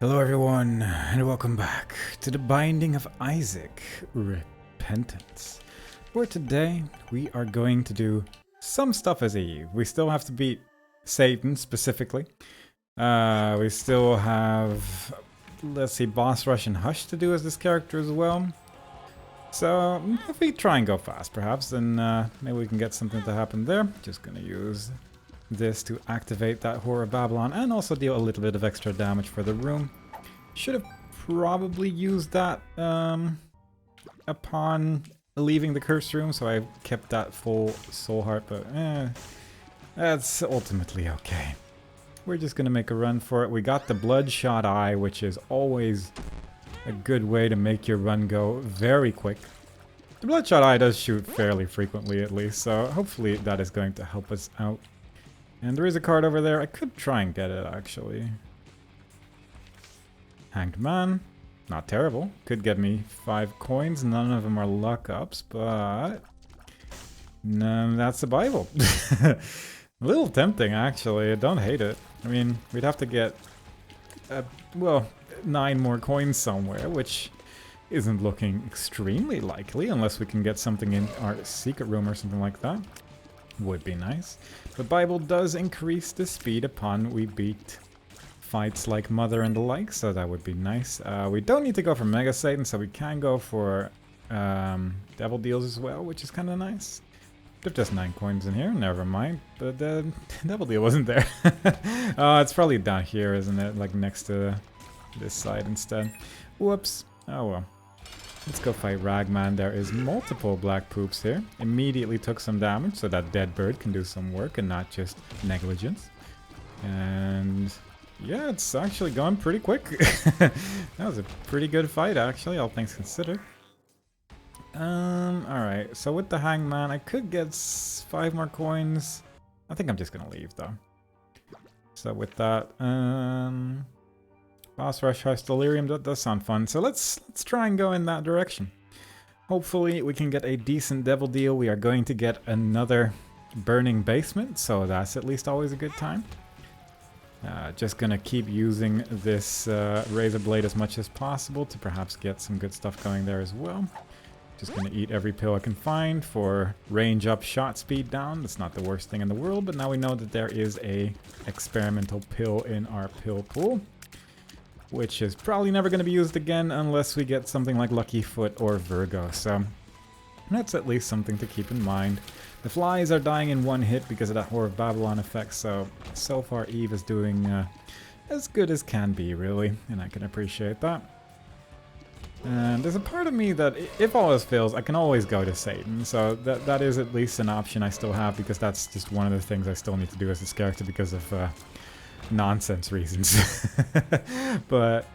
Hello everyone, and welcome back to the Binding of Isaac, Repentance, where today we are going to do some stuff as Eve. We still have to beat Satan specifically. We still have, let's see, Boss Rush and Hush to do as this character as well. So if we try and go fast perhaps, then maybe we can get something to happen there. Just gonna use this to activate that Whore of Babylon and also deal a little bit of extra damage for the room. Should have probably used that upon leaving the cursed room, so I kept that full soul heart, but that's ultimately okay. We're just gonna make a run for it. We got the Bloodshot Eye, which is always a good way to make your run go very quick. The Bloodshot Eye does shoot fairly frequently at least, so hopefully that is going to help us out. And there is a card over there. I could try and get it, actually. Hanged Man. Not terrible. Could get me 5 coins. None of them are luck-ups, but... no, that's the Bible. A little tempting, actually. I don't hate it. I mean, we'd have to get... well, 9 more coins somewhere, which isn't looking extremely likely, unless we can get something in our secret room or something like that. Would be nice. The Bible does increase the speed upon we beat fights like Mother and the like, so that would be nice. We don't need to go for Mega Satan, so we can go for Devil Deals as well, which is kind of nice. There's just 9 coins in here, never mind. But the Devil Deal wasn't there. It's probably down here, isn't it? Like next to this side instead. Whoops. Oh well. Let's go fight Ragman. There is multiple black poops here. Immediately took some damage, so that dead bird can do some work and not just negligence. And yeah, it's actually going pretty quick. That was a pretty good fight, actually, all things considered. Alright, so with the Hangman, I could get 5 more coins. I think I'm just gonna leave, though. So with that, Boss Rush, Hush, Delirium, that does sound fun. So let's try and go in that direction. Hopefully we can get a decent Devil Deal. We are going to get another Burning Basement, so that's at least always a good time. Just gonna keep using this Razor Blade as much as possible to perhaps get some good stuff going there as well. Just gonna eat every pill I can find for range up, shot speed down. That's not the worst thing in the world, but now we know that there is a experimental pill in our pill pool, which is probably never going to be used again unless we get something like Lucky Foot or Virgo, so that's at least something to keep in mind. The flies are dying in 1 hit because of that Whore of Babylon effect, so far Eve is doing as good as can be, really, and I can appreciate that. And there's a part of me that, if all else fails, I can always go to Satan, so that is at least an option I still have, because that's just one of the things I still need to do as this character because of nonsense reasons. But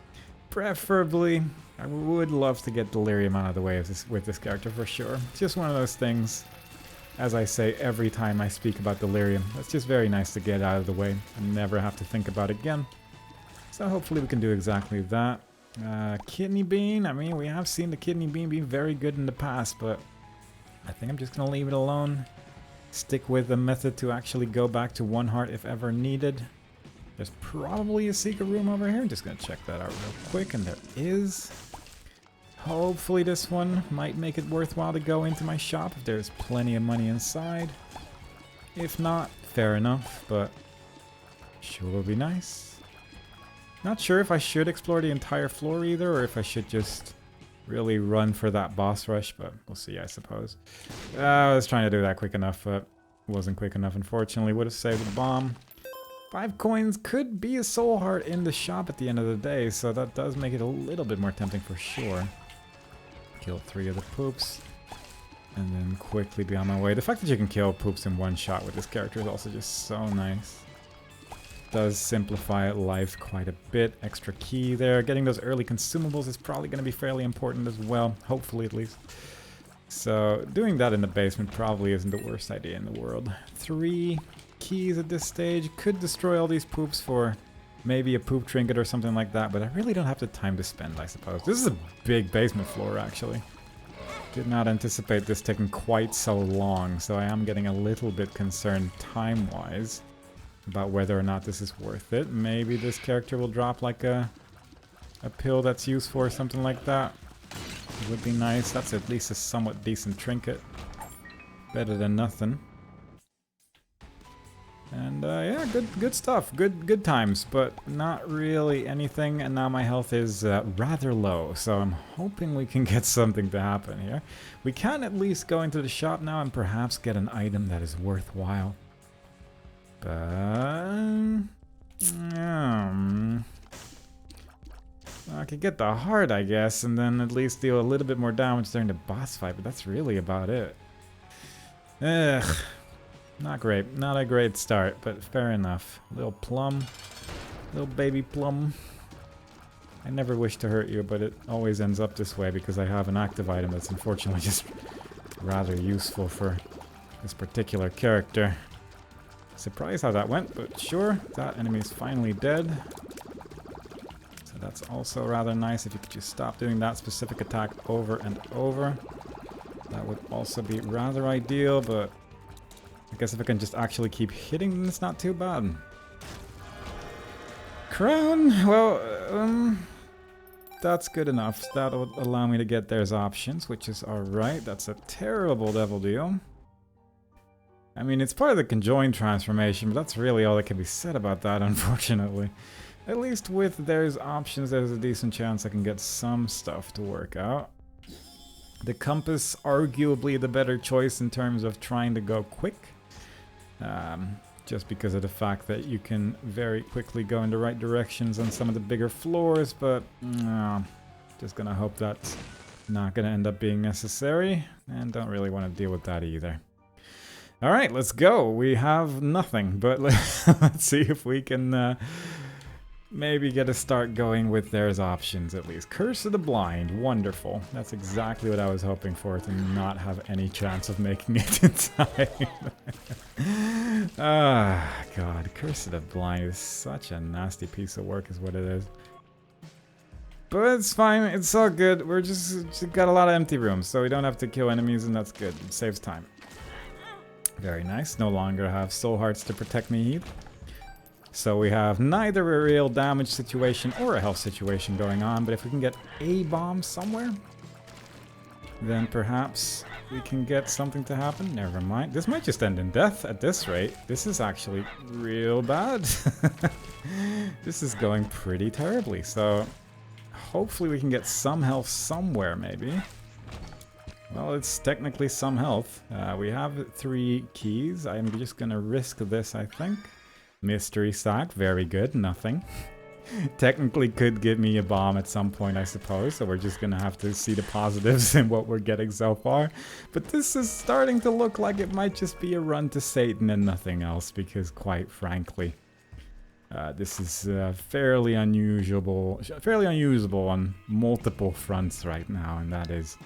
preferably I would love to get Delirium out of the way with this character for sure. It's just one of those things, as I say every time I speak about Delirium, it's just very nice to get out of the way and never have to think about it again. So hopefully we can do exactly that. Kidney Bean, I mean, we have seen the Kidney Bean be very good in the past, but I think I'm just gonna leave it alone. Stick with the method to actually go back to 1 heart if ever needed. There's probably a secret room over here. I'm just gonna check that out real quick, and there is. Hopefully this one might make it worthwhile to go into my shop if there's plenty of money inside. If not, fair enough, but sure will be nice. Not sure if I should explore the entire floor either, or if I should just really run for that boss rush, but we'll see, I suppose. I was trying to do that quick enough, but wasn't quick enough, unfortunately. Would have saved the bomb. 5 coins could be a soul heart in the shop at the end of the day, so that does make it a little bit more tempting for sure. Kill 3 of the poops, and then quickly be on my way. The fact that you can kill poops in 1 shot with this character is also just so nice. Does simplify life quite a bit. Extra key there. Getting those early consumables is probably going to be fairly important as well, hopefully at least. So doing that in the basement probably isn't the worst idea in the world. 3 keys at this stage. Could destroy all these poops for maybe a poop trinket or something like that, but I really don't have the time to spend, I suppose. This is a big basement floor, actually. Did not anticipate this taking quite so long, so I am getting a little bit concerned time-wise about whether or not this is worth it. Maybe this character will drop like a a pill that's useful or something like that would be nice. That's at least a somewhat decent trinket. Better than nothing. And yeah, good stuff. Good times, but not really anything. And now my health is rather low, so I'm hoping we can get something to happen here. We can at least go into the shop now and perhaps get an item that is worthwhile. But I could get the heart, I guess, and then at least deal a little bit more damage during the boss fight. But that's really about it. Ugh. Not great. Not a great start, but fair enough. Little plum. Little baby plum. I never wish to hurt you, but it always ends up this way because I have an active item that's unfortunately just rather useful for this particular character. Surprised how that went, but sure. That enemy is finally dead. So that's also rather nice if you could just stop doing that specific attack over and over. That would also be rather ideal, but I guess if I can just actually keep hitting, then it's not too bad. Crown, well, that's good enough. That'll allow me to get there's options, which is alright. That's a terrible devil deal. I mean, it's part of the conjoined transformation, but that's really all that can be said about that, unfortunately. At least with there's options, there's a decent chance I can get some stuff to work out. The compass, arguably the better choice in terms of trying to go quick. Just because of the fact that you can very quickly go in the right directions on some of the bigger floors, but just gonna hope that's not gonna end up being necessary, and don't really want to deal with that either. Alright, let's go. We have nothing, but let's see if we can maybe get a start going with there's options at least. Curse of the Blind, wonderful. That's exactly what I was hoping for, to not have any chance of making it in time. Ah, God, Curse of the Blind is such a nasty piece of work is what it is. But it's fine, it's all good. We're just got a lot of empty rooms, so we don't have to kill enemies, and that's good. It saves time. Very nice. No longer have soul hearts to protect me either. So we have neither a real damage situation or a health situation going on, but if we can get a bomb somewhere, then perhaps we can get something to happen. Never mind. This might just end in death at this rate. This is actually real bad. This is going pretty terribly, so hopefully we can get some health somewhere, maybe. Well, it's technically some health. We have 3 keys. I'm just gonna risk this, I think. Mystery sack, very good, nothing. Technically could give me a bomb at some point, I suppose, so we're just gonna have to see the positives in what we're getting so far. But this is starting to look like it might just be a run to Satan and nothing else, because quite frankly, this is fairly unusable on multiple fronts right now, and that is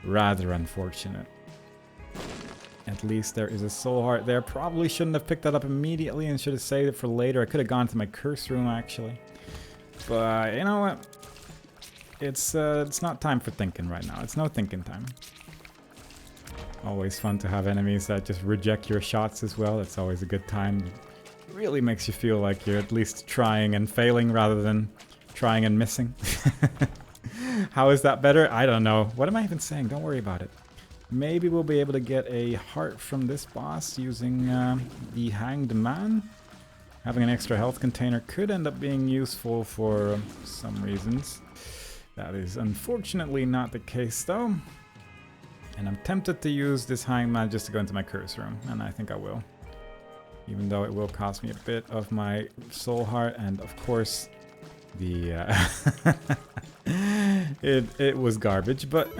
rather unfortunate. At least there is a soul heart there. Probably shouldn't have picked that up immediately and should have saved it for later. I could have gone to my curse room actually. But you know what? It's not time for thinking right now. It's no thinking time. Always fun to have enemies that just reject your shots as well. It's always a good time. It really makes you feel like you're at least trying and failing rather than trying and missing. How is that better? I don't know. What am I even saying? Don't worry about it. Maybe we'll be able to get a heart from this boss using the Hanged Man. Having an extra health container could end up being useful for some reasons. That is unfortunately not the case though. And I'm tempted to use this Hanged Man just to go into my curse room, and I think I will. Even though it will cost me a bit of my soul heart, and of course the it was garbage, but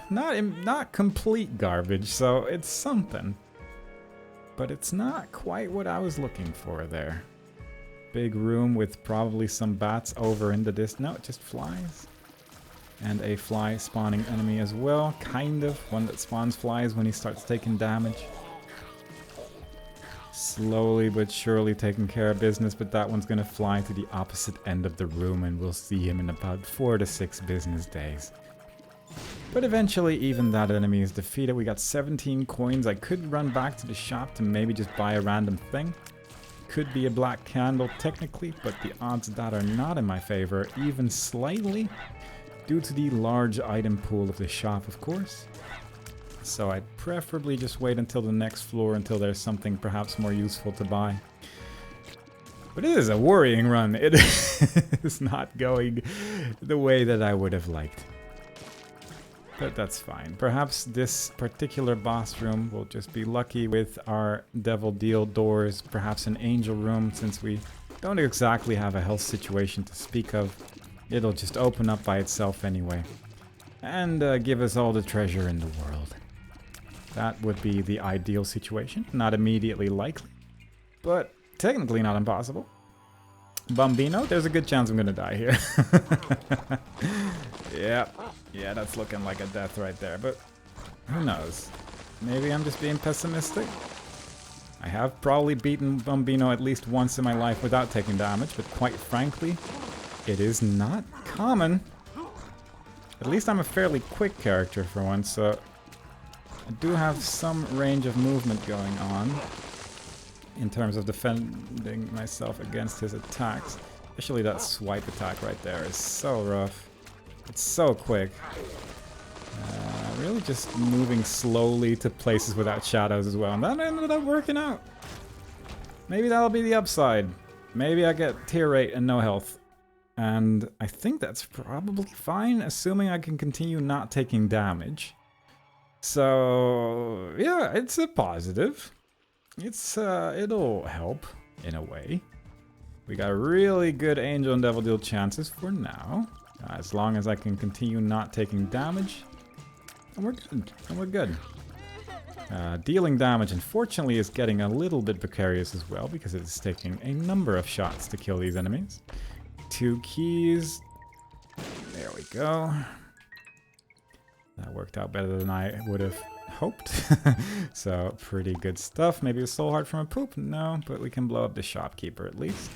not complete garbage, so it's something. But it's not quite what I was looking for there. Big room with probably some bats over in the distance. No, it just flies. And a fly spawning enemy as well, kind of. One that spawns flies when he starts taking damage. Slowly but surely taking care of business, but that one's gonna fly to the opposite end of the room and we'll see him in about 4 to 6 business days. But eventually even that enemy is defeated. We got 17 coins. I could run back to the shop to maybe just buy a random thing. could be a black candle technically, but the odds of that are not in my favor, even slightly, due to the large item pool of the shop, of course. So I'd preferably just wait until the next floor until there's something perhaps more useful to buy. But it is a worrying run. It is not going the way that I would have liked. But that's fine. Perhaps this particular boss room will just be lucky with our devil deal doors. Perhaps an angel room, since we don't exactly have a health situation to speak of. It'll just open up by itself anyway. And give us all the treasure in the world. That would be the ideal situation. Not immediately likely, but technically not impossible. Bambino, there's a good chance I'm gonna die here. Yeah, that's looking like a death right there, but who knows? Maybe I'm just being pessimistic. I have probably beaten Bambino at least once in my life without taking damage, but quite frankly, it is not common. At least I'm a fairly quick character for once, so I do have some range of movement going on in terms of defending myself against his attacks. Especially that swipe attack right there is so rough. It's so quick. Really just moving slowly to places without shadows as well. And that ended up working out. Maybe that'll be the upside. Maybe I get tier rate and no health. And I think that's probably fine, assuming I can continue not taking damage. So yeah, it's a positive. It'll help in a way. We got really good angel and devil deal chances for now. As long as I can continue not taking damage, and we're good. Dealing damage, unfortunately, is getting a little bit precarious as well, because it's taking a number of shots to kill these enemies. 2 keys. There we go. That worked out better than I would have hoped. So, pretty good stuff. Maybe a soul heart from a poop? No, but we can blow up the shopkeeper at least.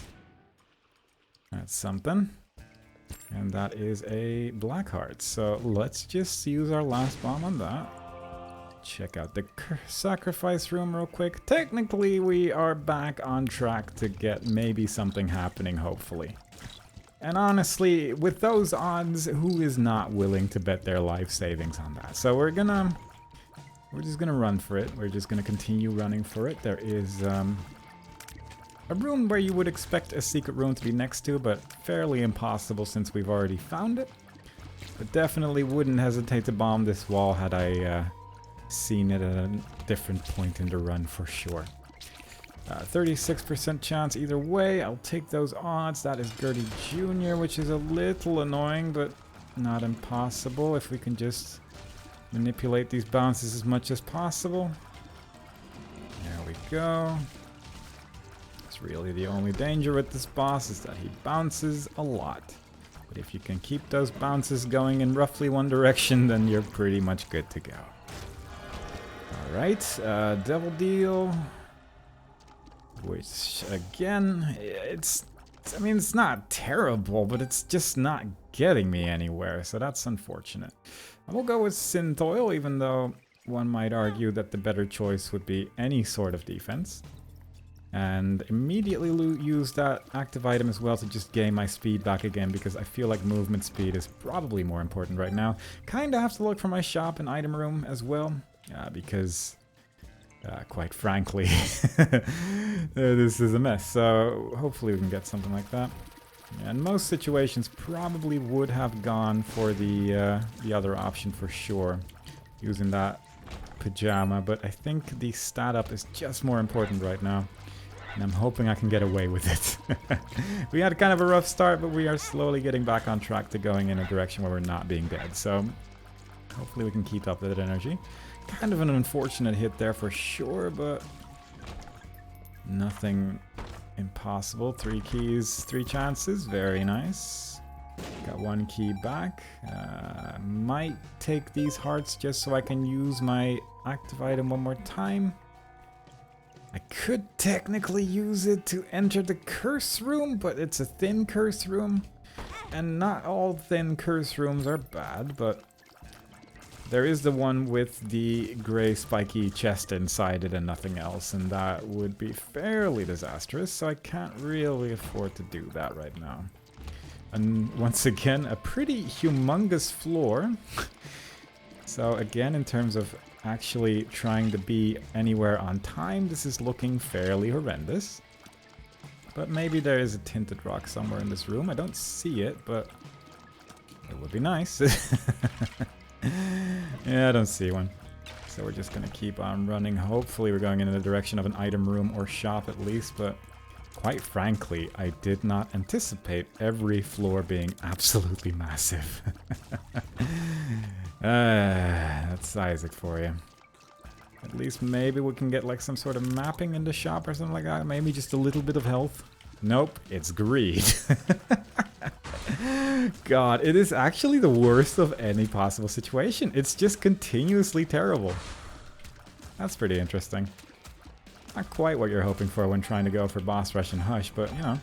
That's something. And that is a black heart. So let's just use our last bomb on that. Check out the sacrifice room real quick. Technically, we are back on track to get maybe something happening, hopefully. And honestly, with those odds, who is not willing to bet their life savings on that? So we're just gonna run for it. We're just gonna continue running for it. There is a room where you would expect a secret room to be next to, but fairly impossible since we've already found it. But definitely wouldn't hesitate to bomb this wall had I seen it at a different point in the run for sure. 36% chance either way. I'll take those odds. That is Gertie Jr., which is a little annoying, but not impossible if we can just manipulate these bounces as much as possible. There we go. Really the only danger with this boss is that he bounces a lot. But if you can keep those bounces going in roughly one direction, then you're pretty much good to go. Alright, Devil Deal. Which, again, it's not terrible, but it's just not getting me anywhere, so that's unfortunate. I will go with Synth Oil, even though one might argue that the better choice would be any sort of defense. And immediately use that active item as well to just gain my speed back again, because I feel like movement speed is probably more important right now. Kinda have to look for my shop and item room as well, because quite frankly, this is a mess. So hopefully we can get something like that. And most situations probably would have gone for the other option for sure, using that pajama, but I think the stat up is just more important right now. And I'm hoping I can get away with it. We had kind of a rough start, but we are slowly getting back on track to going in a direction where we're not being dead. So hopefully we can keep up that energy. Kind of an unfortunate hit there for sure, but nothing impossible. 3 keys, 3 chances. Very nice. Got 1 key back. Might take these hearts just so I can use my active item one more time. I could technically use it to enter the curse room, but it's a thin curse room. And not all thin curse rooms are bad, but There is the one with the gray spiky chest inside it and nothing else, and that would be fairly disastrous, so I can't really afford to do that right now. And once again, a pretty humongous floor. So again, in terms of actually trying to be anywhere on time, this is looking fairly horrendous. But maybe there is a tinted rock somewhere in this room. I don't see it, but it would be nice. Yeah, I don't see one. So we're just gonna keep on running. Hopefully we're going in the direction of an item room or shop at least, but quite frankly, I did not anticipate every floor being absolutely massive. That's Isaac for you. At least maybe we can get like some sort of mapping in the shop or something like that. Maybe just a little bit of health. Nope, it's greed. God, it is actually the worst of any possible situation. It's just continuously terrible. That's pretty interesting. Not quite what you're hoping for when trying to go for boss rush and hush, but you know,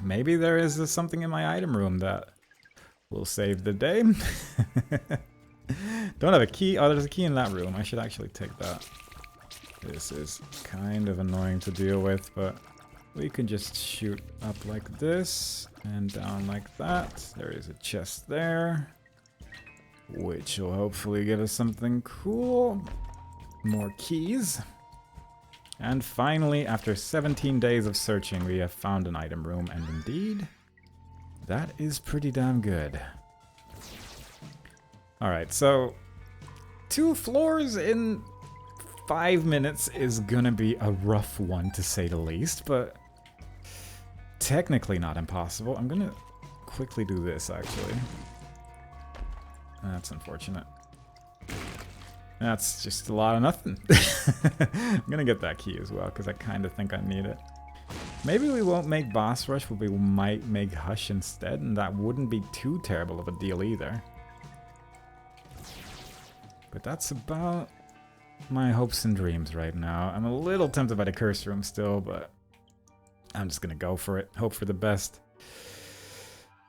maybe there is something in my item room that will save the day. Don't have a key. Oh, there's a key in that room. I should actually take that. This is kind of annoying to deal with, but we can just shoot up like this and down like that. There is a chest there, which will hopefully give us something cool. More keys. And finally, after 17 days of searching, we have found an item room, and indeed, that is pretty damn good. Alright, so 2 floors in 5 minutes is gonna be a rough one, to say the least, but technically not impossible. I'm gonna quickly do this, actually. That's unfortunate. That's just a lot of nothing. I'm gonna get that key as well, because I kind of think I need it. Maybe we won't make boss rush, but we might make hush instead, and that wouldn't be too terrible of a deal either. But that's about my hopes and dreams right now. I'm a little tempted by the curse room still, but I'm just gonna go for it. Hope for the best.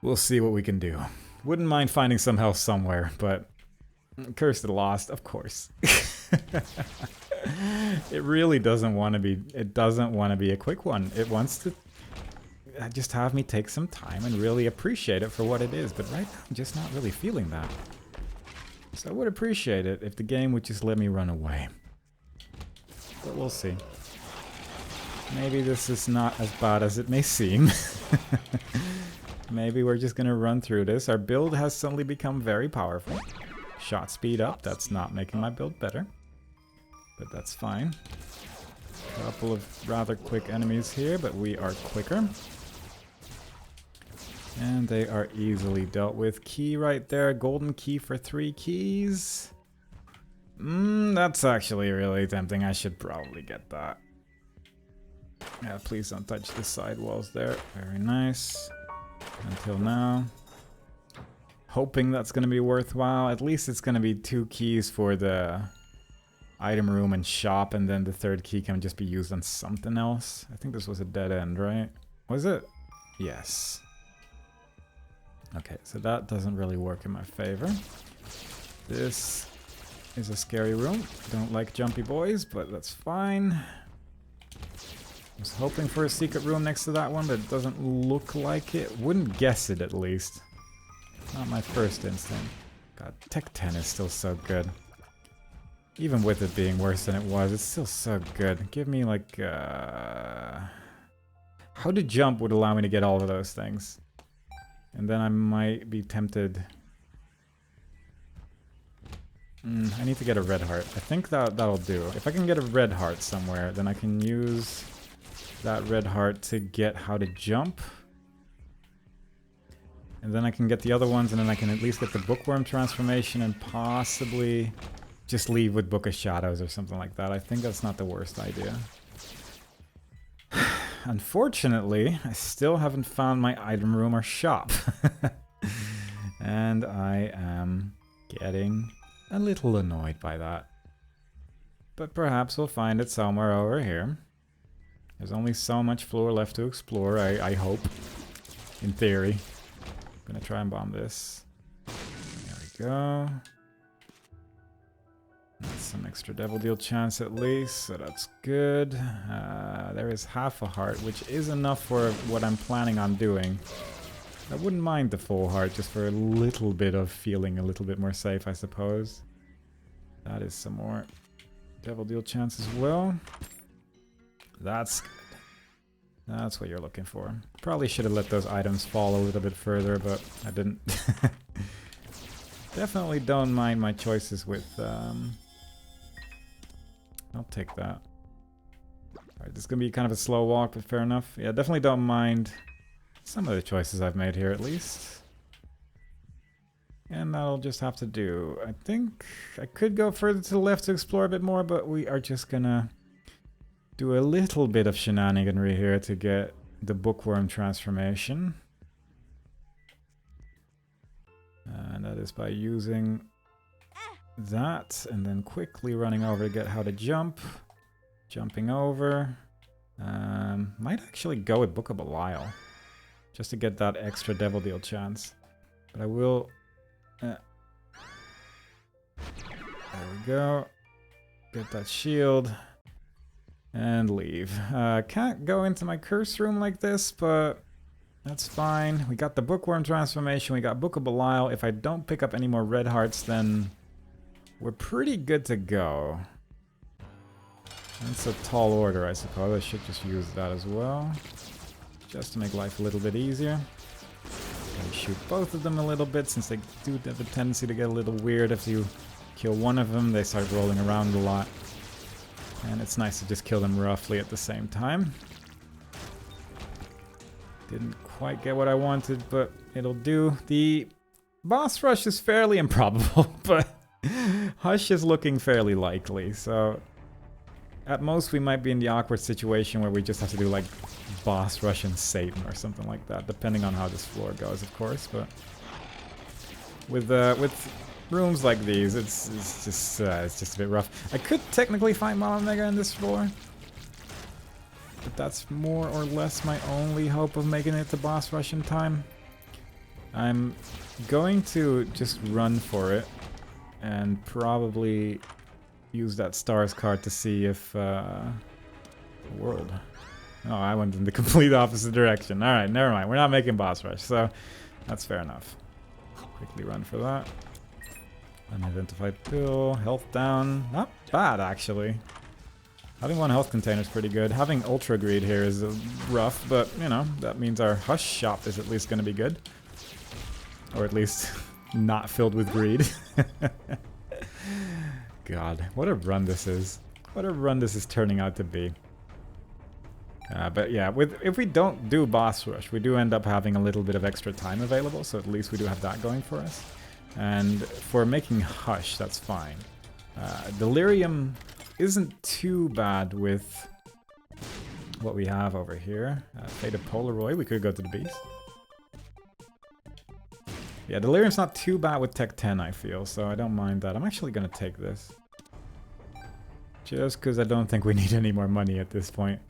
We'll see what we can do. Wouldn't mind finding some health somewhere, but curse to the lost, of course. It really doesn't want to be. It doesn't want to be a quick one. It wants to just have me take some time and really appreciate it for what it is. But right now, I'm just not really feeling that. So I would appreciate it if the game would just let me run away. But we'll see. Maybe this is not as bad as it may seem. Maybe we're just gonna run through this. Our build has suddenly become very powerful. Shot speed up. That's not making my build better. But that's fine. A couple of rather quick enemies here, but we are quicker. And they are easily dealt with. Key right there. Golden key for 3 keys. That's actually really tempting. I should probably get that. Yeah, please don't touch the side walls there. Very nice. Until now. Hoping that's going to be worthwhile. At least it's going to be 2 keys for the item room and shop, and then the 3rd key can just be used on something else. I think this was a dead end, right? Was it? Yes. Okay, so that doesn't really work in my favor. This is a scary room. Don't like jumpy boys, but that's fine. I was hoping for a secret room next to that one, but it doesn't look like it. Wouldn't guess it, at least. Not my first instinct. God, Tech 10 is still so good. Even with it being worse than it was, it's still so good. Give me, like, How to jump would allow me to get all of those things. And then I might be tempted. I need to get a red heart. I think that'll do. If I can get a red heart somewhere, then I can use that red heart to get how to jump. And then I can get the other ones, and then I can at least get the bookworm transformation and possibly just leave with Book of Shadows or something like that. I think that's not the worst idea. Unfortunately, I still haven't found my item room or shop. And I am getting a little annoyed by that. But perhaps we'll find it somewhere over here. There's only so much floor left to explore, I hope. In theory. I'm gonna try and bomb this. There we go. That's some extra devil deal chance at least, so that's good. There is half a heart, which is enough for what I'm planning on doing. I wouldn't mind the full heart, just for a little bit of feeling a little bit more safe, I suppose. That is some more devil deal chance as well. That's good. That's what you're looking for. Probably should have let those items fall a little bit further, but I didn't. Definitely don't mind my choices with... I'll take that. Alright, this is going to be kind of a slow walk, but fair enough. Yeah, definitely don't mind some of the choices I've made here, at least. And that'll just have to do. I think I could go further to the left to explore a bit more, but we are just gonna do a little bit of shenaniganry here to get the bookworm transformation. And that is by using that and then quickly running over to get how to jump. Jumping over. Might actually go with Book of Belial, just to get that extra devil deal chance. But I will... there we go. Get that shield. And leave. Can't go into my curse room like this, but that's fine. We got the bookworm transformation. We got Book of Belial. If I don't pick up any more red hearts, then we're pretty good to go. That's a tall order, I suppose. I should just use that as well, just to make life a little bit easier. Gotta shoot both of them a little bit, since they do have a tendency to get a little weird. If you kill one of them, they start rolling around a lot. And it's nice to just kill them roughly at the same time. Didn't quite get what I wanted, but it'll do. The boss rush is fairly improbable, but Hush is looking fairly likely, so... At most, we might be in the awkward situation where we just have to do, like, boss rush and Satan or something like that, depending on how this floor goes, of course, but... With rooms like these, it's just a bit rough. I could technically fight Mama Mega in this floor, but that's more or less my only hope of making it to boss rush in time. I'm going to just run for it, and probably... use that stars card to see if world. Oh, I went in the complete opposite direction. Alright, never mind. We're not making boss rush, so that's fair enough. Quickly run for that. Unidentified pill, health down. Not bad, actually. Having one health container is pretty good. Having ultra greed here is rough, but you know, that means our hush shop is at least going to be good. Or at least not filled with greed. God, what a run this is. What a run this is turning out to be. But yeah, if we don't do boss rush, we do end up having a little bit of extra time available, so at least we do have that going for us. And for making Hush, that's fine. Delirium isn't too bad with what we have over here. Faded Polaroid, we could go to the beast. Yeah, Delirium's not too bad with Tech 10, I feel, so I don't mind that. I'm actually gonna take this. Just because I don't think we need any more money at this point.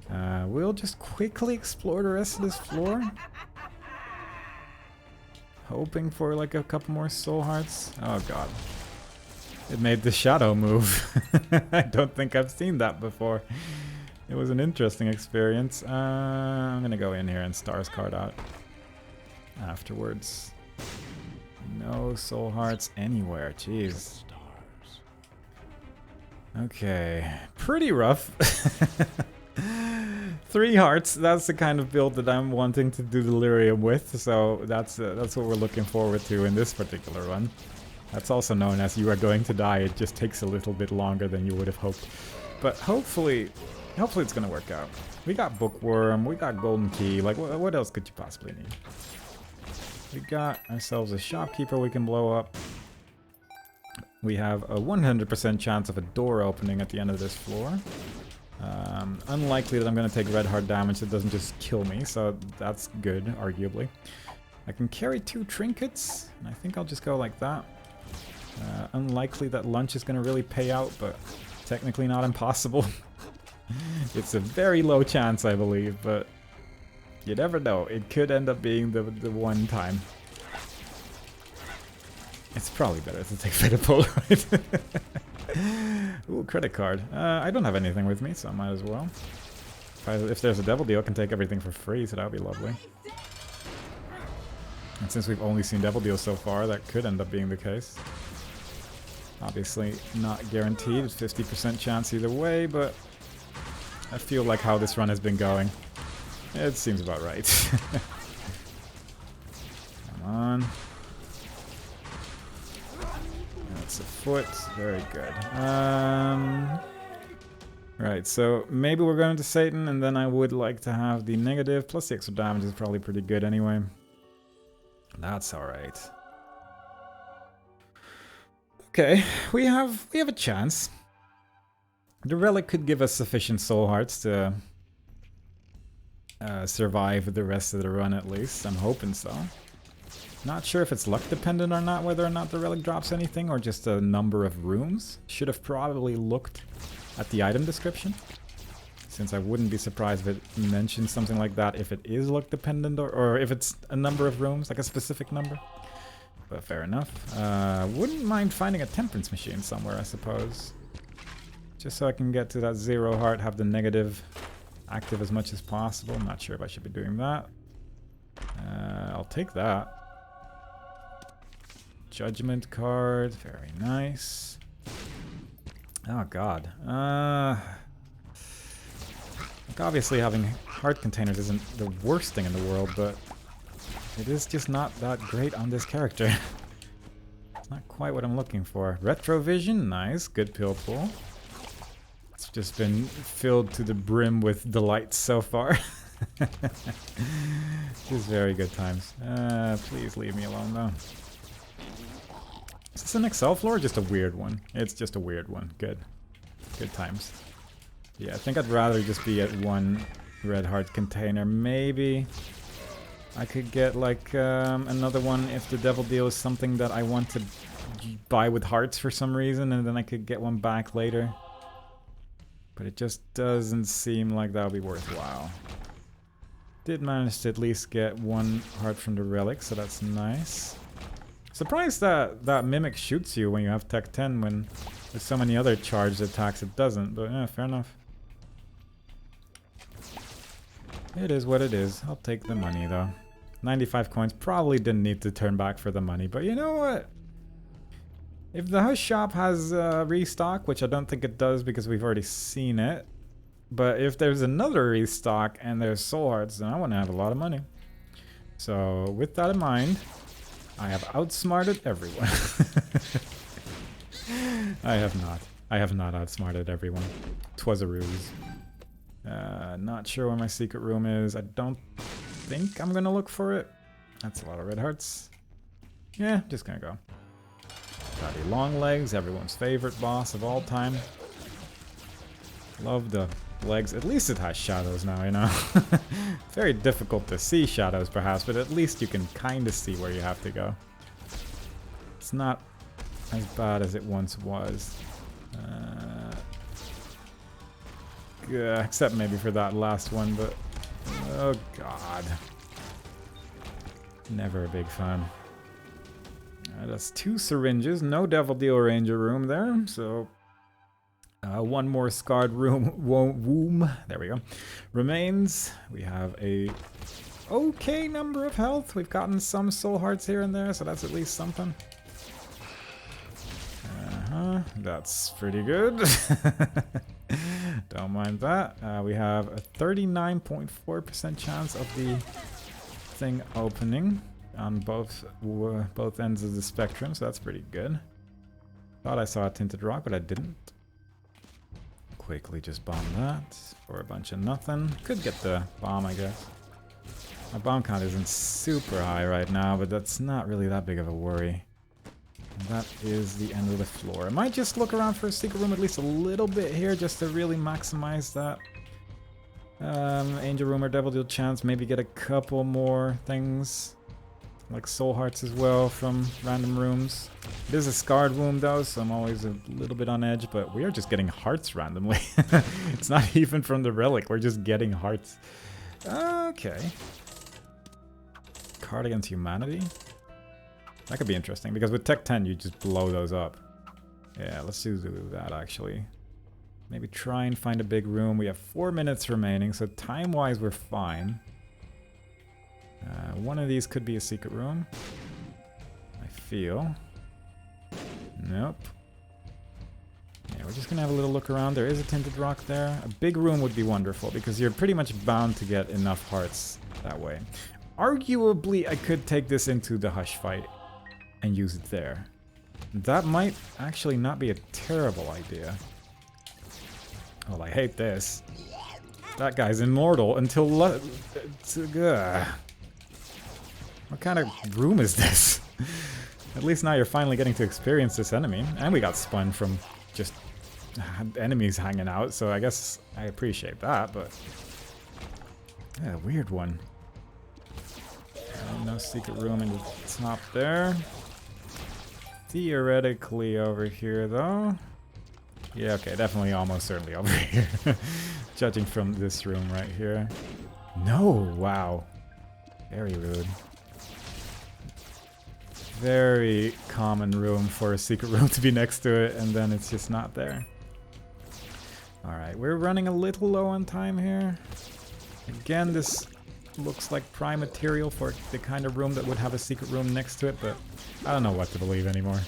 We'll just quickly explore the rest of this floor. Hoping for like a couple more soul hearts. Oh god. It made the shadow move. I don't think I've seen that before. It was an interesting experience. I'm gonna go in here and stars card out afterwards. No soul hearts anywhere, jeez. Okay, pretty rough. 3 hearts, that's the kind of build that I'm wanting to do Delirium with, so that's what we're looking forward to in this particular one. That's also known as you are going to die, it just takes a little bit longer than you would have hoped. But hopefully it's gonna work out. We got Bookworm, we got Golden Key, like what else could you possibly need? We got ourselves a shopkeeper we can blow up. We have a 100% chance of a door opening at the end of this floor. Unlikely that I'm going to take red heart damage that doesn't just kill me, so that's good, arguably. I can carry 2 trinkets, and I think I'll just go like that. Unlikely that lunch is going to really pay out, but technically not impossible. It's a very low chance, I believe, but you never know. It could end up being the one time. It's probably better to take Faded Polaroid. Ooh, credit card. I don't have anything with me, so I might as well. If there's a devil deal, I can take everything for free, so that would be lovely. And since we've only seen devil deals so far, that could end up being the case. Obviously not guaranteed, 50% chance either way, but I feel like how this run has been going, it seems about right. Come on. That's a foot, very good. Right, so maybe we're going to Satan, and then I would like to have the negative, plus the extra damage is probably pretty good anyway. That's alright. Okay, we have a chance. The relic could give us sufficient soul hearts to survive the rest of the run at least. I'm hoping so. Not sure if it's luck dependent or not, whether or not the relic drops anything, or just a number of rooms. Should have probably looked at the item description, since I wouldn't be surprised if it mentions something like that if it is luck dependent, or if it's a number of rooms, like a specific number. But fair enough. Wouldn't mind finding a temperance machine somewhere, I suppose. Just so I can get to that 0 heart, have the negative active as much as possible. I'm not sure if I should be doing that. I'll take that. Judgment card, very nice. Oh god. Like obviously having heart containers isn't the worst thing in the world, but it is just not that great on this character. It's not quite what I'm looking for. Retrovision, nice, good pill pool. It's just been filled to the brim with delights so far. Just very good times. Please leave me alone though. Is this an Excel floor or just a weird one? It's just a weird one. Good. Good times. Yeah, I think I'd rather just be at 1 red heart container. Maybe I could get like another one if the devil deal is something that I want to buy with hearts for some reason, and then I could get one back later. But it just doesn't seem like that would be worthwhile. Did manage to at least get 1 heart from the relic, so that's nice. Surprised that that mimic shoots you when you have Tech 10 when there's so many other charged attacks it doesn't, but yeah, fair enough. It is what it is. I'll take the money though. 95 coins, probably didn't need to turn back for the money, but you know what? If the house shop has restock, which I don't think it does because we've already seen it, but if there's another restock and there's soul hearts, then I want to have a lot of money. So with that in mind, I have outsmarted everyone. I have not. I have not outsmarted everyone. 'Twas a ruse. Not sure where my secret room is. I don't think I'm gonna look for it. That's a lot of red hearts. Yeah, just gonna go. Daddy Longlegs, everyone's favorite boss of all time. Love the legs. At least it has shadows now, you know. Very difficult to see shadows perhaps, but at least you can kind of see where you have to go. It's not as bad as it once was. Except maybe for that last one, but oh god. Never a big fan. That's 2 syringes, no Devil Deal Ranger room there, so 1 more scarred room womb, there we go, remains. We have a okay number of health. We've gotten some soul hearts here and there, so that's at least something. That's pretty good. Don't mind that. We have a 39.4% chance of the thing opening on both ends of the spectrum, so that's pretty good. Thought I saw a tinted rock, but I didn't. Quickly just bomb that for a bunch of nothing. Could get the bomb, I guess. My bomb count isn't super high right now, but that's not really that big of a worry. And that is the end of the floor. I might just look around for a secret room at least a little bit here just to really maximize that Angel Room or Devil Deal chance. Maybe get a couple more things like soul hearts as well from random rooms. It is a scarred wound though, so I'm always a little bit on edge, but we are just getting hearts randomly. It's not even from the relic, we're just getting hearts. Okay. Card against humanity? That could be interesting, because with Tech 10 you just blow those up. Yeah, let's do that actually. Maybe try and find a big room. We have 4 minutes remaining, so time-wise we're fine. One of these could be a secret room. I feel. Nope. Yeah, we're just gonna have a little look around. There is a tinted rock there. A big room would be wonderful because you're pretty much bound to get enough hearts that way. Arguably, I could take this into the Hush fight and use it there. That might actually not be a terrible idea. Well, I hate this. That guy's immortal until... What kind of room is this? At least now you're finally getting to experience this enemy. And we got spun from just enemies hanging out, so I guess I appreciate that, but... Yeah, weird one. No secret room in the top there. Theoretically over here, though. Yeah, okay, definitely almost certainly over here. Judging from this room right here. No, wow. Very rude. Very common room for a secret room to be next to it, and then it's just not there. Alright, we're running a little low on time here. Again, this looks like prime material for the kind of room that would have a secret room next to it, but I don't know what to believe anymore.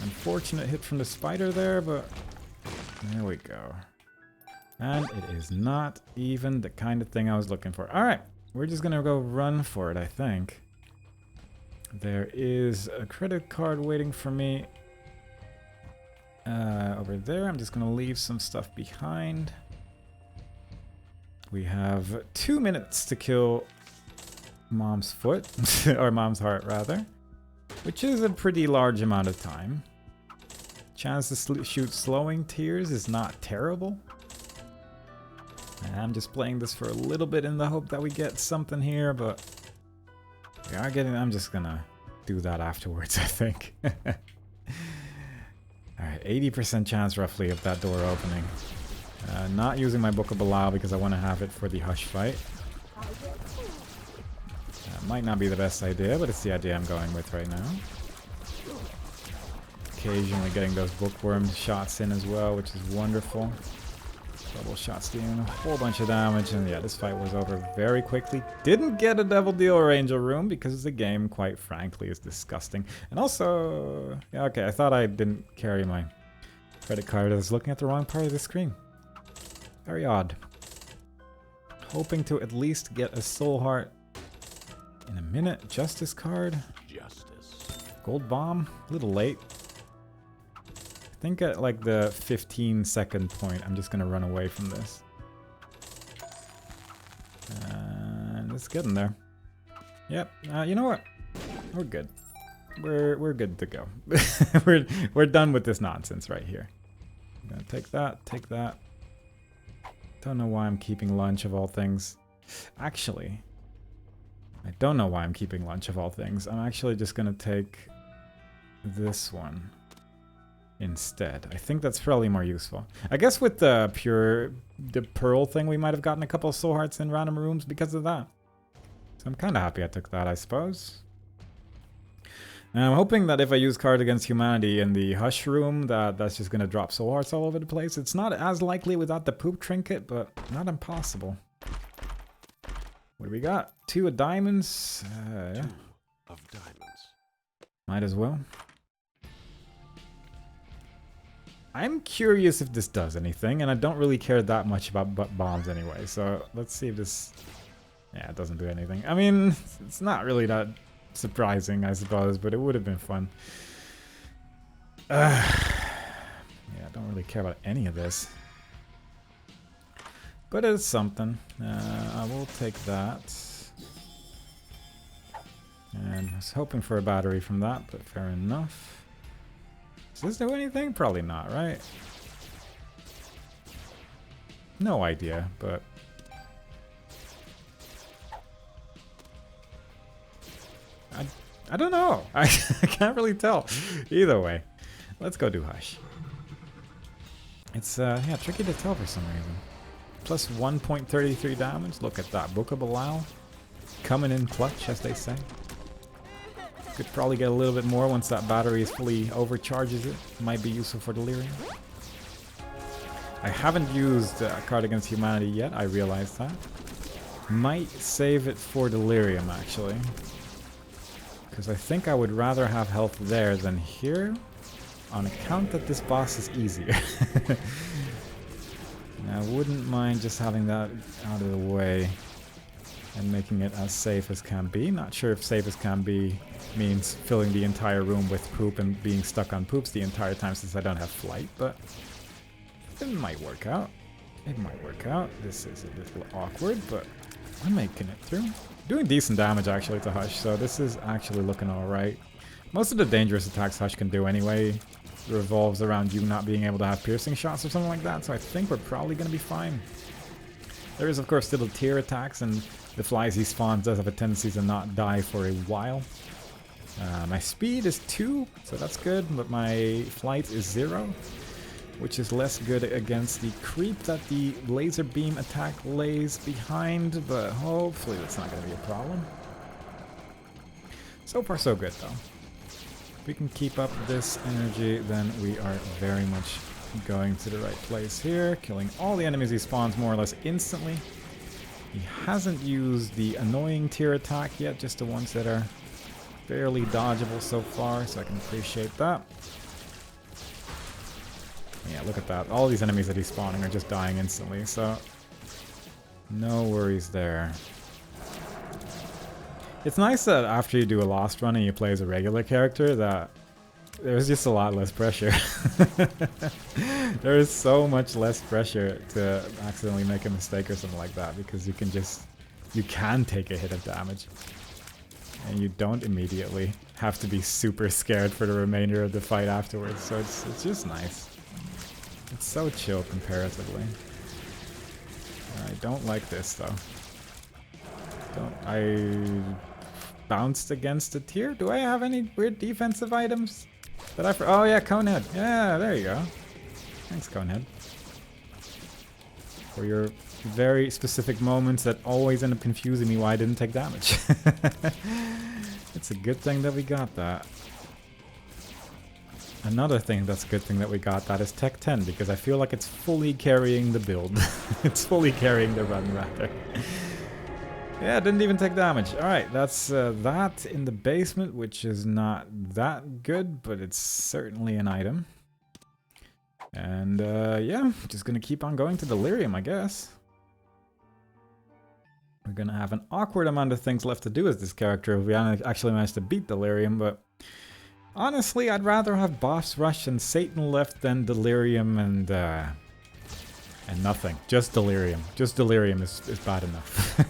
Unfortunate hit from the spider there, but there we go. And it is not even the kind of thing I was looking for. Alright, we're just gonna go run for it, I think. There is a credit card waiting for me over there. I'm just gonna leave some stuff behind. We have 2 minutes to kill Mom's foot, or Mom's heart rather, which is a pretty large amount of time. Chance to shoot slowing tears is not terrible. And I'm just playing this for a little bit in the hope that we get something here, but we are getting... I'm just gonna do that afterwards, I think. Alright, 80% chance roughly of that door opening. Not using my Book of Belial because I want to have it for the Hush fight. Might not be the best idea, but it's the idea I'm going with right now. Occasionally getting those bookworm shots in as well, which is wonderful. Double shots doing a whole bunch of damage, and yeah, this fight was over very quickly. Didn't get a Devil Deal or Angel Room because the game, quite frankly, is disgusting. And also, yeah, okay, I thought I didn't carry my credit card. I was looking at the wrong part of the screen. Very odd. Hoping to at least get a soul heart in a minute. Justice card. Justice. Gold bomb. A little late. I think at like the 15-second point, I'm just gonna run away from this. And it's getting there. Yep. You know what? We're good. We're good to go. we're done with this nonsense right here. I'm gonna take that. Take that. Don't know why I'm keeping lunch of all things. Actually, I don't know why I'm keeping lunch of all things. I'm actually just gonna take this one instead. I think that's probably more useful. I guess with the pearl thing, we might have gotten a couple of soul hearts in random rooms because of that. So I'm kind of happy I took that, I suppose. And I'm hoping that if I use Card Against Humanity in the Hush room, that's just going to drop soul hearts all over the place. It's not as likely without the poop trinket, but not impossible. What do we got? 2 of diamonds. Yeah. 2 of diamonds. Might as well. I'm curious if this does anything, and I don't really care that much about bombs anyway, so let's see if this... Yeah, it doesn't do anything. I mean, it's not really that surprising, I suppose, but it would have been fun. Yeah, I don't really care about any of this. But it's something. I will take that. And I was hoping for a battery from that, but fair enough. Does this do anything? Probably not, right? No idea, but... I don't know. I can't really tell. Either way. Let's go do Hush. It's, yeah, tricky to tell for some reason. Plus 1.33 damage. Look at that. Book of Belial. Coming in clutch, as they say. Could probably get a little bit more once that battery is fully overcharges it. Might be useful for Delirious. I haven't used a card against humanity yet, I realize that. Might save it for Delirium, actually. Because I think I would rather have health there than here, on account that this boss is easier. I wouldn't mind just having that out of the way and making it as safe as can be. Not sure if safe as can be means filling the entire room with poop and being stuck on poops the entire time since I don't have flight, but it might work out. It might work out. This is a little awkward, but I'm making it through. Doing decent damage actually to Hush, so this is actually looking alright. Most of the dangerous attacks Hush can do anyway revolves around you not being able to have piercing shots or something like that, so I think we're probably going to be fine. There is of course still the tier attacks, and the flies he spawns does have a tendency to not die for a while. My speed is 2, so that's good, but my flight is 0, which is less good against the creep that the laser beam attack lays behind, but hopefully that's not going to be a problem. So far so good though. If we can keep up this energy, then we are very much going to the right place here, killing all the enemies he spawns more or less instantly. He hasn't used the annoying tier attack yet, just the ones that are fairly dodgeable so far, so I can appreciate that. Yeah, look at that. All these enemies that he's spawning are just dying instantly, so no worries there. It's nice that after you do a Lost run and you play as a regular character, that there's just a lot less pressure. There is so much less pressure to accidentally make a mistake or something like that, because you can take a hit of damage. And you don't immediately have to be super scared for the remainder of the fight afterwards, so it's just nice. It's so chill comparatively. I don't like this though. I bounced against a tier? Do I have any weird defensive items? Oh yeah, Conehead. Yeah, there you go. Thanks, Conehead. For your very specific moments that always end up confusing me why I didn't take damage. It's a good thing that we got that. Another thing that's a good thing that we got that is Tech 10, because I feel like it's fully carrying the build. It's fully carrying the run, rather. Yeah, didn't even take damage. Alright, that's that in the basement, which is not that good, but it's certainly an item. And yeah, just gonna keep on going to Delirium, I guess. We're gonna have an awkward amount of things left to do as this character if we actually manage to beat Delirium, but honestly, I'd rather have Boss Rush and Satan left than Delirium and nothing. Just Delirium. Just Delirium is bad enough.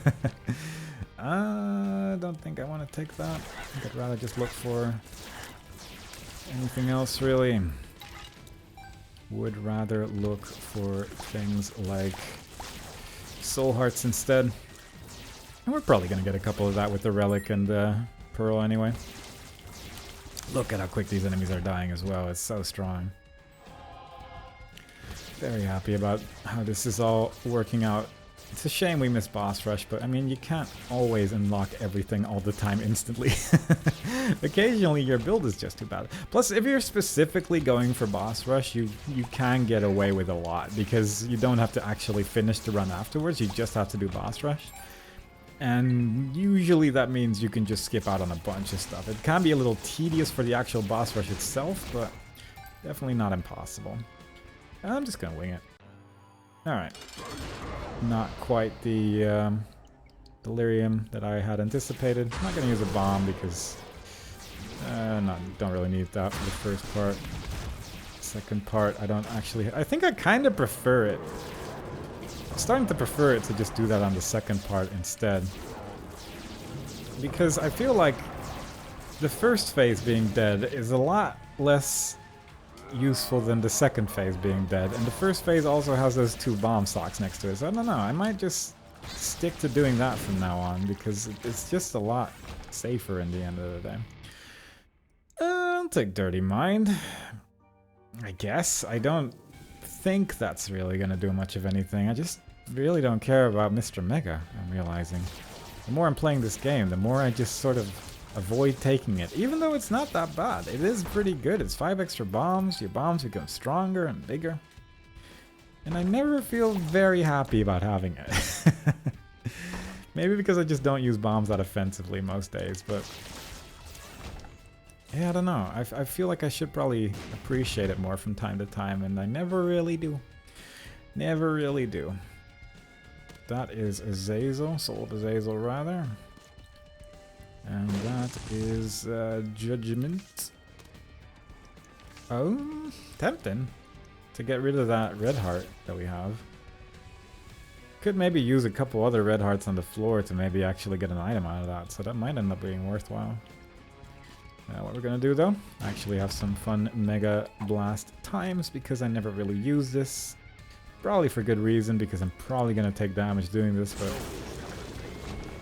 I don't think I want to take that. I think I'd rather just look for anything else, really. Would rather look for things like Soul Hearts instead. And we're probably going to get a couple of that with the Relic and the Pearl anyway. Look at how quick these enemies are dying as well. It's so strong. Very happy about how this is all working out. It's a shame we missed Boss Rush, but I mean, you can't always unlock everything all the time instantly. Occasionally your build is just too bad. Plus, if you're specifically going for Boss Rush, you can get away with a lot, because you don't have to actually finish the run afterwards, you just have to do Boss Rush. And usually that means you can just skip out on a bunch of stuff. It can be a little tedious for the actual Boss Rush itself, but definitely not impossible. I'm just gonna wing it. Alright. Not quite the Delirium that I had anticipated. I'm not gonna use a bomb because don't really need that for the first part. Second part, I don't actually... I think I kind of prefer it. I'm starting to prefer it to just do that on the second part instead. Because I feel like the first phase being dead is a lot less useful than the second phase being dead, and the first phase also has those 2 bomb stocks next to it, so I don't know, I might just stick to doing that from now on, because it's just a lot safer in the end of the day. I'll take Dirty Mind, I guess. I don't think that's really gonna do much of anything. I just really don't care about Mr. Mega, I'm realizing. The more I'm playing this game, the more I just sort of avoid taking it, even though it's not that bad. It is pretty good. It's 5 extra bombs. Your bombs become stronger and bigger. And I never feel very happy about having it. Maybe because I just don't use bombs that offensively most days, but... yeah, I don't know. I feel like I should probably appreciate it more from time to time, and I never really do. Never really do. That is Azazel, Soul of Azazel rather. And that is Judgment. Oh, tempting to get rid of that red heart that we have. Could maybe use a couple other red hearts on the floor to maybe actually get an item out of that, so that might end up being worthwhile. What we're gonna do though, actually have some fun Mega Blast times, because I never really use this. Probably for good reason, because I'm probably gonna take damage doing this, but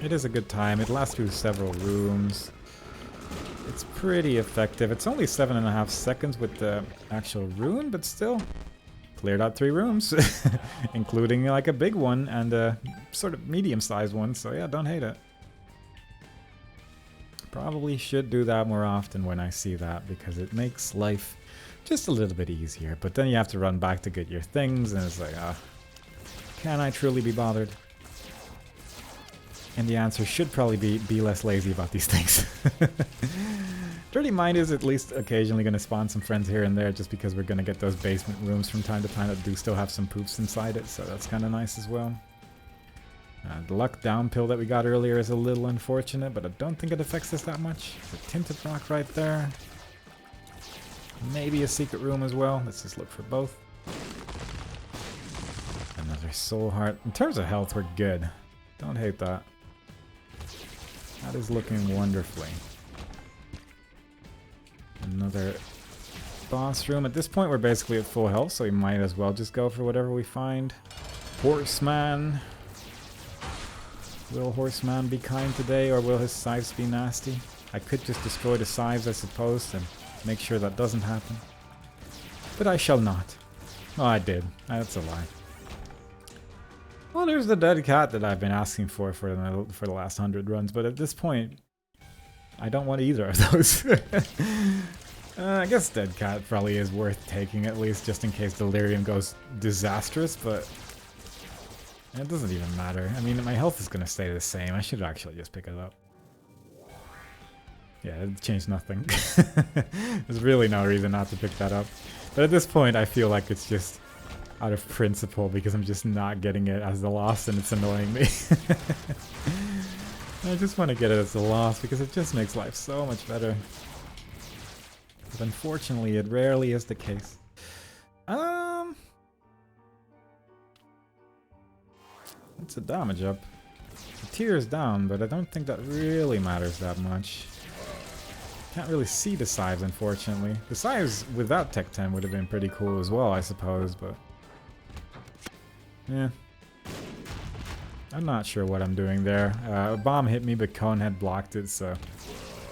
it is a good time. It lasts through several rooms. It's pretty effective. It's only 7.5 seconds with the actual rune, but still cleared out 3 rooms, including like a big one and a sort of medium-sized one, so yeah, don't hate it. Probably should do that more often when I see that, because it makes life just a little bit easier. But then you have to run back to get your things, and it's like, can I truly be bothered? And the answer should probably be less lazy about these things. Dirty Mind is at least occasionally going to spawn some friends here and there, just because we're going to get those basement rooms from time to time that do still have some poofs inside it, so that's kind of nice as well. The luck down pill that we got earlier is a little unfortunate, but I don't think it affects us that much. The tinted rock right there. Maybe a secret room as well. Let's just look for both. Another soul heart. In terms of health, we're good. Don't hate that. That is looking wonderfully. Another boss room. At this point, we're basically at full health, so we might as well just go for whatever we find. Horseman. Will Horseman be kind today, or will his scythes be nasty? I could just destroy the scythes, I suppose, and make sure that doesn't happen. But I shall not. Oh, I did. That's a lie. Well, there's the dead cat that I've been asking for the last 100 runs, but at this point, I don't want either of those. I guess dead cat probably is worth taking, at least just in case Delirium goes disastrous, but it doesn't even matter. I mean, my health is going to stay the same. I should actually just pick it up. Yeah, it changed nothing. There's really no reason not to pick that up. But at this point, I feel like it's just out of principle, because I'm just not getting it as the loss, and it's annoying me. I just want to get it as a loss, because it just makes life so much better. But unfortunately, it rarely is the case. What's the damage up? The tier is down, but I don't think that really matters that much. Can't really see the scythes, unfortunately. The scythes without Tech 10 would have been pretty cool as well, I suppose, but... yeah. I'm not sure what I'm doing there. A bomb hit me, but Conehead blocked it, so...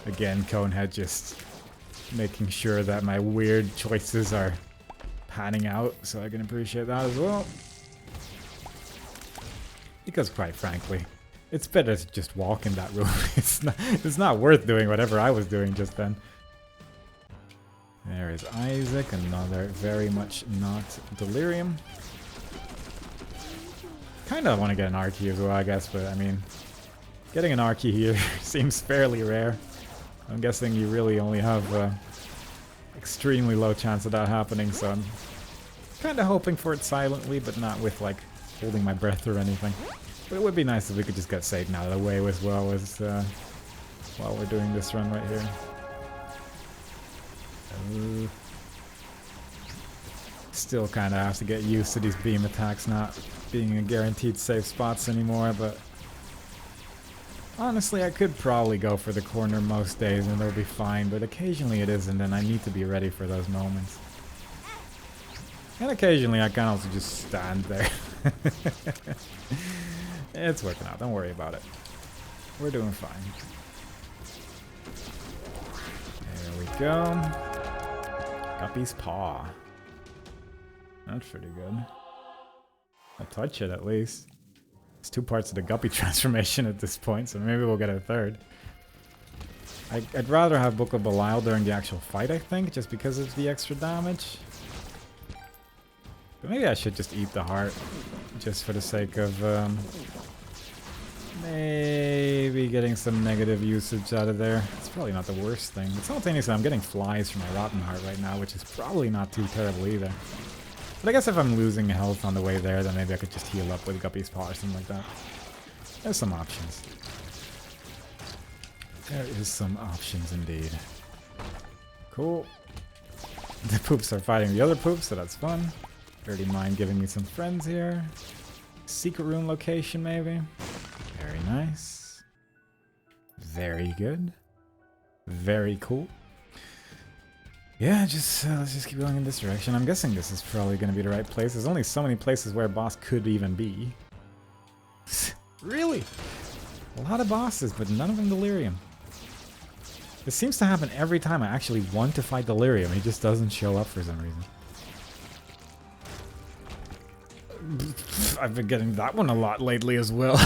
again, Conehead just making sure that my weird choices are panning out, so I can appreciate that as well. Because quite frankly, it's better to just walk in that room. It's not worth doing whatever I was doing just then. There is Isaac, another very much not Delirium. Kind of want to get an Archie as well, I guess, but I mean, getting an Archie here seems fairly rare. I'm guessing you really only have extremely low chance of that happening, so I'm kind of hoping for it silently, but not with like holding my breath or anything. But it would be nice if we could just get Satan out of the way as well as while we're doing this run right here. Still kind of have to get used to these beam attacks not being in guaranteed safe spots anymore, but honestly I could probably go for the corner most days and it'll be fine, but occasionally it isn't, and I need to be ready for those moments. And occasionally I can also just stand there. It's working out, don't worry about it. We're doing fine. There we go. Guppy's paw. That's pretty good. I'll touch it at least. It's 2 parts of the Guppy transformation at this point, so maybe we'll get a 3rd. I'd rather have Book of Belial during the actual fight, I think, just because of the extra damage. But maybe I should just eat the heart, just for the sake of maybe getting some negative usage out of there. It's probably not the worst thing. But simultaneously, I'm getting flies from my rotten heart right now, which is probably not too terrible either. But I guess if I'm losing health on the way there, then maybe I could just heal up with Guppy's Paw or something like that. There's some options. There is some options indeed. Cool. The poops are fighting the other poops, so that's fun. Dirty Mind giving me some friends here. Secret room location, maybe. Very nice. Very good. Very cool. Yeah, let's just keep going in this direction. I'm guessing this is probably going to be the right place. There's only so many places where a boss could even be. Really? A lot of bosses, but none of them Delirium. This seems to happen every time I actually want to fight Delirium. He just doesn't show up for some reason. I've been getting that one a lot lately as well.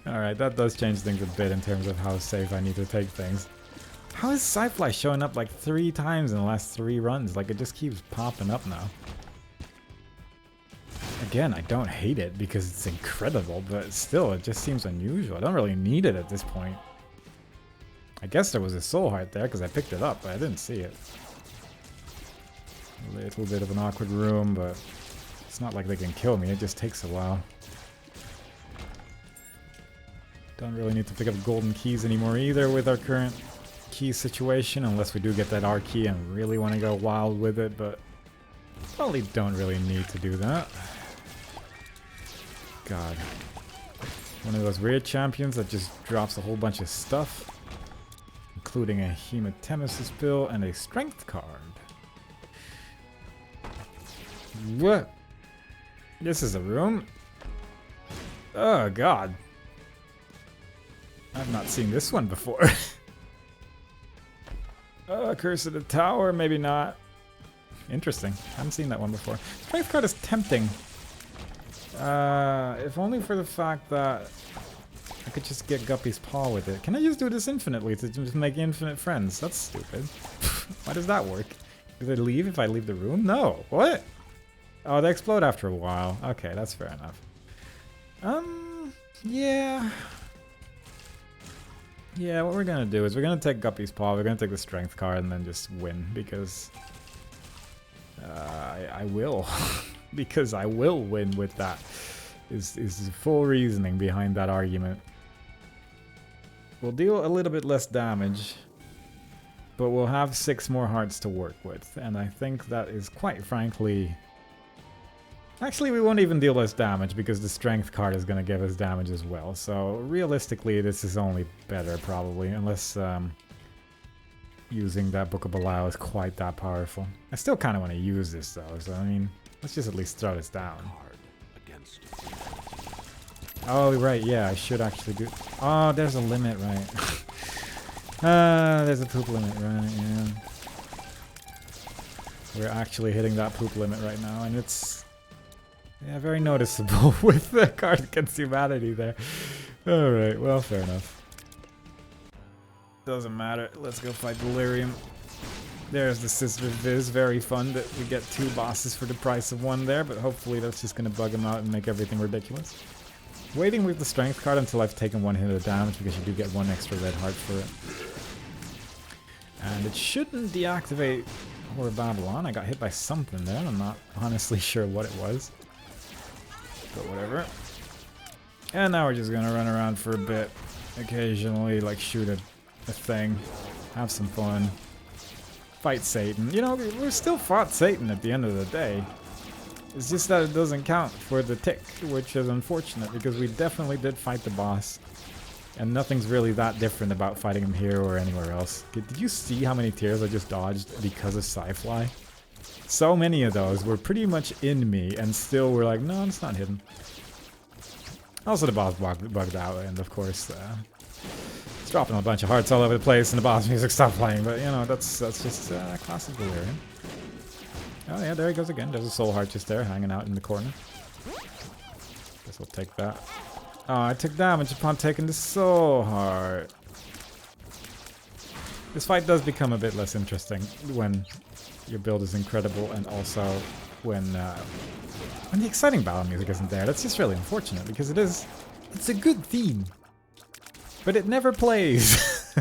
Alright, that does change things a bit in terms of how safe I need to take things. How is Sci-Fly showing up like 3 times in the last 3 runs? Like, it just keeps popping up now. Again, I don't hate it because it's incredible, but still, it just seems unusual. I don't really need it at this point. I guess there was a soul heart there because I picked it up, but I didn't see it. A little bit of an awkward room, but it's not like they can kill me. It just takes a while. Don't really need to pick up golden keys anymore either with our current key situation, unless we do get that R key and really want to go wild with it, but probably don't really need to do that. God. One of those weird champions that just drops a whole bunch of stuff, including a Hematemesis pill and a strength card. What? This is a room? Oh god. I've not seen this one before. Curse of the Tower, maybe not. Interesting. Haven't seen that one before. Strength card is tempting. If only for the fact that I could just get Guppy's Paw with it. Can I just do this infinitely to just make infinite friends? That's stupid. Why does that work? Do they leave if I leave the room? No. What? Oh, they explode after a while. Okay, that's fair enough. Yeah. Yeah, what we're gonna do is we're gonna take Guppy's Paw, we're gonna take the strength card, and then just win, because I will. Because I will win with that, is full reasoning behind that argument. We'll deal a little bit less damage, but we'll have 6 more hearts to work with, and I think that is quite frankly... Actually, we won't even deal less damage because the strength card is going to give us damage as well. So realistically, this is only better probably, unless using that Book of Belial is quite that powerful. I still kind of want to use this though, so I mean, let's just at least throw this down. Oh right, yeah, I should actually do... Oh, there's a limit, right? There's a poop limit, right? Yeah. We're actually hitting that poop limit right now, and it's... Yeah, very noticeable with the card against humanity there. Alright, well, fair enough. Doesn't matter. Let's go fight Delirium. There's the Sister Viz. Very fun that we get 2 bosses for the price of 1 there, but hopefully that's just going to bug him out and make everything ridiculous. Waiting with the strength card until I've taken 1 hit of damage, because you do get 1 extra red heart for it. And it shouldn't deactivate Whore of Babylon. I got hit by something there. I'm not honestly sure what it was. But whatever. And now we're just gonna run around for a bit. Occasionally, like, shoot a thing. Have some fun. Fight Satan. You know, we still fought Satan at the end of the day. It's just that it doesn't count for the tick, which is unfortunate, because we definitely did fight the boss. And nothing's really that different about fighting him here or anywhere else. Did you see how many tears I just dodged because of Sci-Fly? So many of those were pretty much in me, and still were like, no, it's not hidden. Also, the boss bugged out, and of course, it's dropping a bunch of hearts all over the place, and the boss music stopped playing. But you know, that's just classic Delirium. Oh yeah, there he goes again. There's a soul heart just there, hanging out in the corner. Guess we'll take that. Oh, I took damage upon taking the soul heart. This fight does become a bit less interesting when your build is incredible and also when the exciting battle music isn't there. That's just really unfortunate because it's a good theme, but it never plays.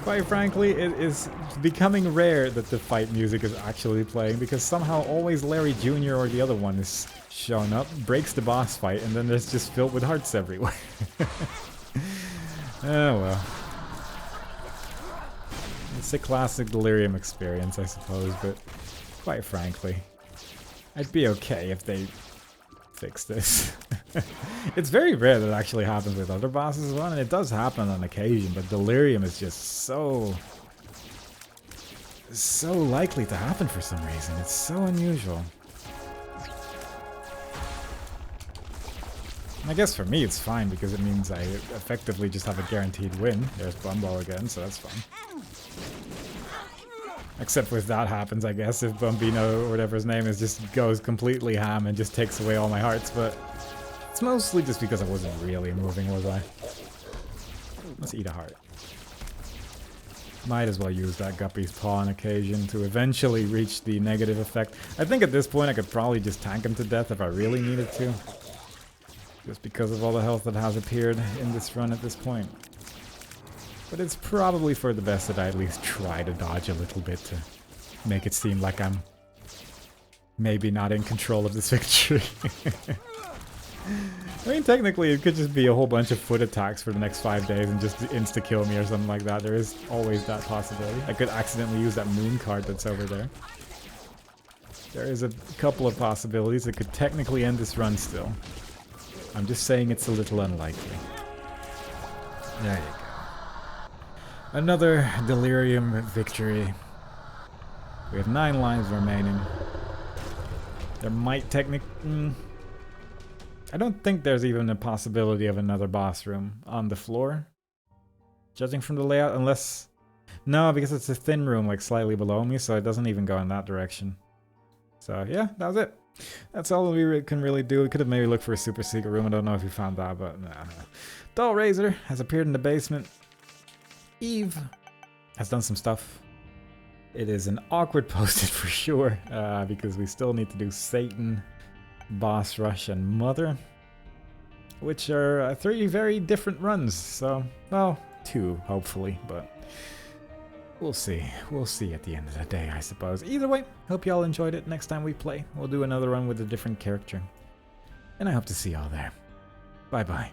Quite frankly, it is becoming rare that the fight music is actually playing because somehow always Larry Jr. or the other one is showing up, breaks the boss fight, and then there's just filled with hearts everywhere. Oh well. It's a classic Delirium experience, I suppose, but quite frankly, I'd be okay if they fix this. It's very rare that it actually happens with other bosses as well, and it does happen on occasion, but Delirium is just so likely to happen for some reason. It's so unusual. I guess for me it's fine because it means I effectively just have a guaranteed win. There's Bumbo again, so that's fun. Except if that happens, I guess, if Bumbino, or whatever his name is, just goes completely ham and just takes away all my hearts, but it's mostly just because I wasn't really moving, was I? Let's eat a heart. Might as well use that Guppy's Paw on occasion to eventually reach the negative effect. I think at this point I could probably just tank him to death if I really needed to. Just because of all the health that has appeared in this run at this point. But it's probably for the best that I at least try to dodge a little bit to make it seem like I'm maybe not in control of this victory. I mean, technically it could just be a whole bunch of foot attacks for the next 5 days and just insta-kill me or something like that. There is always that possibility. I could accidentally use that moon card that's over there. There is a couple of possibilities that could technically end this run still. I'm just saying it's a little unlikely. There you go. Another Delirium victory. We have 9 lives remaining. There might technically... I don't think there's even a possibility of another boss room on the floor. Judging from the layout, unless... No, because it's a thin room, like slightly below me, so it doesn't even go in that direction. So yeah, that was it. That's all we can really do. We could have maybe looked for a super secret room. I don't know if you found that, but nah. Doll Razor has appeared in the basement. Eve has done some stuff. It is an awkward post-it for sure, because we still need to do Satan, Boss Rush, and Mother, which are 3 very different runs. So, well, 2 hopefully, but we'll see. We'll see at the end of the day, I suppose. Either way, hope y'all enjoyed it. Next time we play, we'll do another run with a different character, and I hope to see y'all there. Bye-bye.